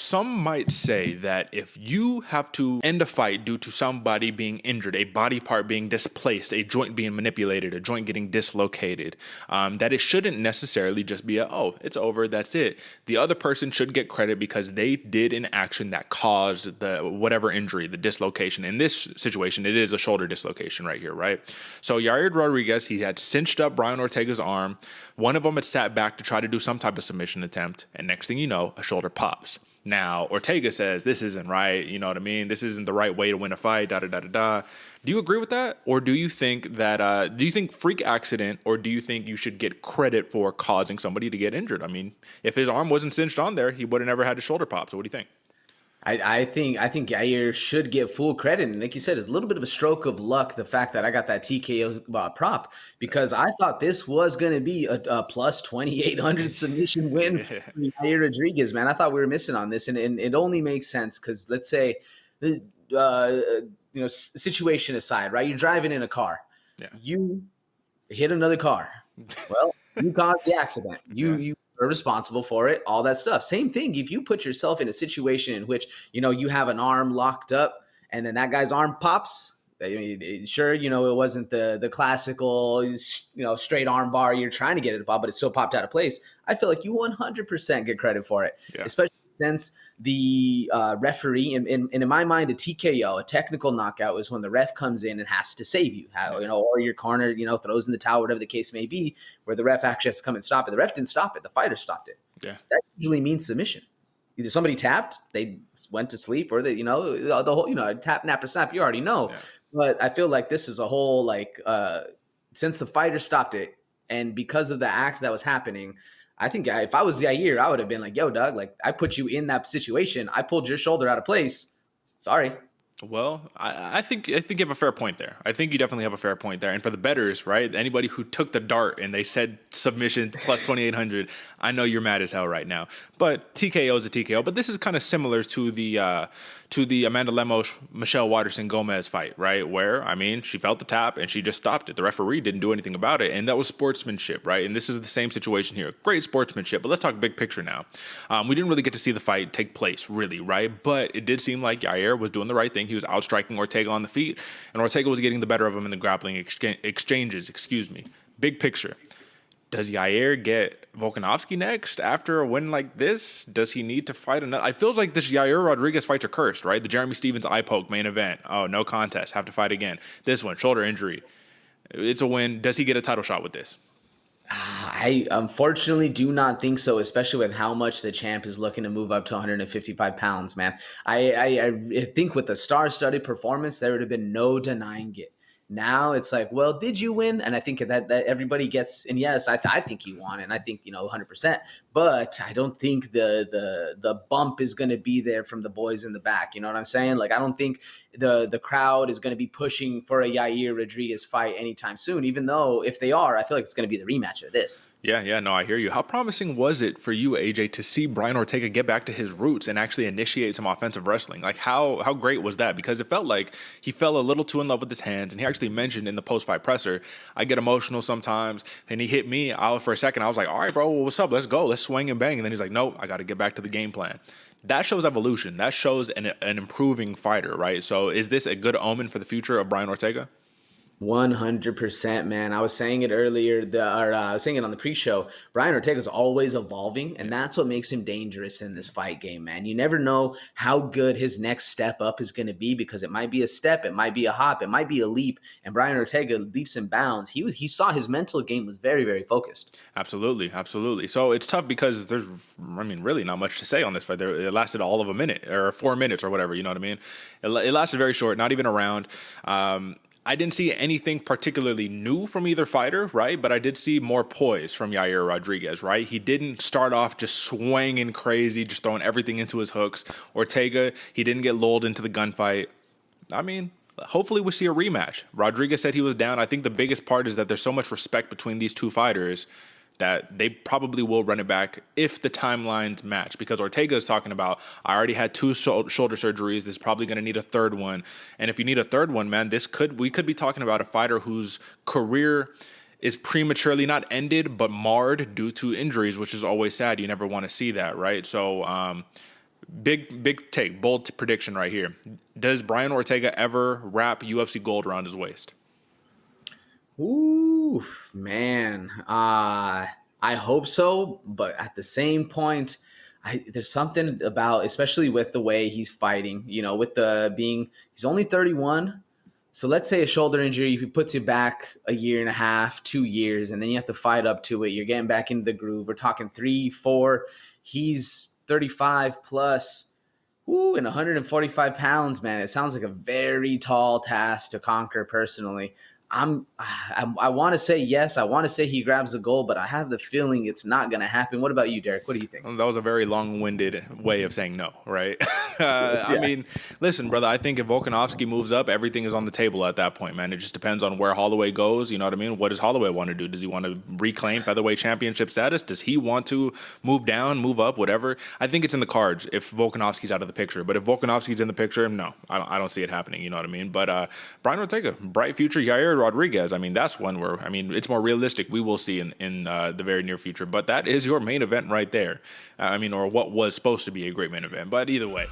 some might say that if you have to end a fight due to somebody being injured, a body part being displaced, a joint being manipulated, a joint getting dislocated, that it shouldn't necessarily just be oh, it's over, that's it. The other person should get credit because they did an action that caused the whatever injury, the dislocation. In this situation, it is a shoulder dislocation right here, right? So Yair Rodriguez, he had cinched up Brian Ortega's arm. One of them had sat back to try to do some type of submission attempt, and next thing you know, a shoulder pops. Now, Ortega says, this isn't right, you know what I mean? This isn't the right way to win a fight, da-da-da-da-da. Do you agree with that? Or do you think that, do you think freak accident, or do you think you should get credit for causing somebody to get injured? I mean, if his arm wasn't cinched on there, he would have never had a shoulder pop. So what do you think? I think Yair should get full credit. And like you said, it's a little bit of a stroke of luck, the fact that I got that TKO prop, because I thought this was going to be a plus 2,800 submission win for Yair Rodriguez, man. I thought we were missing on this. And it only makes sense because let's say, situation aside, right? You're driving in a car. Yeah. You hit another car. Well, you caused the accident. You are responsible for it, all that stuff. Same thing. If you put yourself in a situation in which, you have an arm locked up and then that guy's arm pops, I mean, sure, it wasn't the classical, straight arm bar you're trying to get it to pop, but it still popped out of place. I feel like you 100% get credit for it, especially since the referee, and in my mind, a TKO, a technical knockout, is when the ref comes in and has to save you, or your corner, throws in the towel, whatever the case may be, where the ref actually has to come and stop it. The ref didn't stop it. The fighter stopped it. Yeah. That usually means submission. Either somebody tapped, they went to sleep, or they, the whole, tap, nap, or snap, you already know. Yeah. But I feel like this is a whole, since the fighter stopped it, and because of the act that was happening, I think if I was Yair, I would have been like, yo, Doug, I put you in that situation. I pulled your shoulder out of place. Sorry. Well, I think you have a fair point there. I think you definitely have a fair point there. And for the bettors, right, anybody who took the dart and they said submission plus 2,800, I know you're mad as hell right now. But TKO is a TKO. But this is kind of similar to the Amanda Lemos, Michelle Waterson Gomez fight, right? Where, I mean, she felt the tap and she just stopped it. The referee didn't do anything about it. And that was sportsmanship, right? And this is the same situation here. Great sportsmanship. But let's talk big picture now. We didn't really get to see the fight take place, really, right? But it did seem like Yair was doing the right thing. He was outstriking Ortega on the feet, and Ortega was getting the better of him in the grappling exchanges. Big picture. Does Yair get Volkanovski next after a win like this? Does he need to fight another? I feels like this Yair Rodriguez fights are cursed, right? The Jeremy Stevens eye poke main event. Oh, no contest. Have to fight again. This one, shoulder injury. It's a win. Does he get a title shot with this? I unfortunately do not think so, especially with how much the champ is looking to move up to 155 pounds, man. I think with the star-studded performance, there would have been no denying it. Now it's like, well, did you win? And I think that everybody gets, and yes, I think he won, and I think 100%. But I don't think the bump is going to be there from the boys in the back. You know what I'm saying? I don't think the crowd is going to be pushing for a Yair Rodriguez fight anytime soon. Even though if they are, I feel like it's going to be the rematch of this. Yeah, no, I hear you. How promising was it for you, AJ, to see Brian Ortega get back to his roots and actually initiate some offensive wrestling? How great was that? Because it felt like he fell a little too in love with his hands, and he actually mentioned in the post-fight presser, I get emotional sometimes, and he hit me. For a second, I was like, all right, bro, what's up? Let's go. Let's swing and bang. And then he's like, nope, I got to get back to the game plan. That shows evolution. That shows an improving fighter, right? So is this a good omen for the future of Brian Ortega? 100%, man. I was saying it earlier, I was saying it on the pre-show. Brian Ortega is always evolving, and that's what makes him dangerous in this fight game, man. You never know how good his next step up is going to be, because it might be a step, it might be a hop, it might be a leap. And Brian Ortega leaps and bounds. He saw his mental game was very, very focused. Absolutely. So it's tough because there's, really not much to say on this fight. It lasted all of a minute or 4 minutes or whatever. You know what I mean? It lasted very short, not even a round. I didn't see anything particularly new from either fighter, right? But I did see more poise from Yair Rodriguez, right? He didn't start off just swinging crazy, just throwing everything into his hooks. Ortega, he didn't get lulled into the gunfight. Hopefully we see a rematch. Rodriguez said he was down. I think the biggest part is that there's so much respect between these two fighters that they probably will run it back if the timelines match, because Ortega is talking about, I already had 2 shoulder surgeries. This is probably going to need a third one. And if you need a third one, man, we could be talking about a fighter whose career is prematurely not ended, but marred due to injuries, which is always sad. You never want to see that, right? So big take, bold prediction right here. Does Brian Ortega ever wrap UFC gold around his waist? Ooh, man. I hope so, but at the same point, there's something about, especially with the way he's fighting, with he's only 31. So let's say a shoulder injury, if he puts you back a year and a half, 2 years, and then you have to fight up to it. You're getting back into the groove. We're talking 3, 4. He's 35 plus. Ooh, and 145 pounds, man. It sounds like a very tall task to conquer personally. I want to say yes. I want to say he grabs the goal, but I have the feeling it's not going to happen. What about you, Derek? What do you think? That was a very long-winded way of saying no, right? Yeah. I mean, listen, brother, I think if Volkanovski moves up, everything is on the table at that point, man. It just depends on where Holloway goes. You know what I mean? What does Holloway want to do? Does he want to reclaim featherweight championship status? Does he want to move down, move up, whatever? I think it's in the cards if Volkanovski's out of the picture. But if Volkanovski's in the picture, no, I don't see it happening. You know what I mean? But Brian Ortega, bright future. Yair Rodriguez, I mean, that's one where, it's more realistic. We will see in the very near future. But that is your main event right there. Or what was supposed to be a great main event. But either way,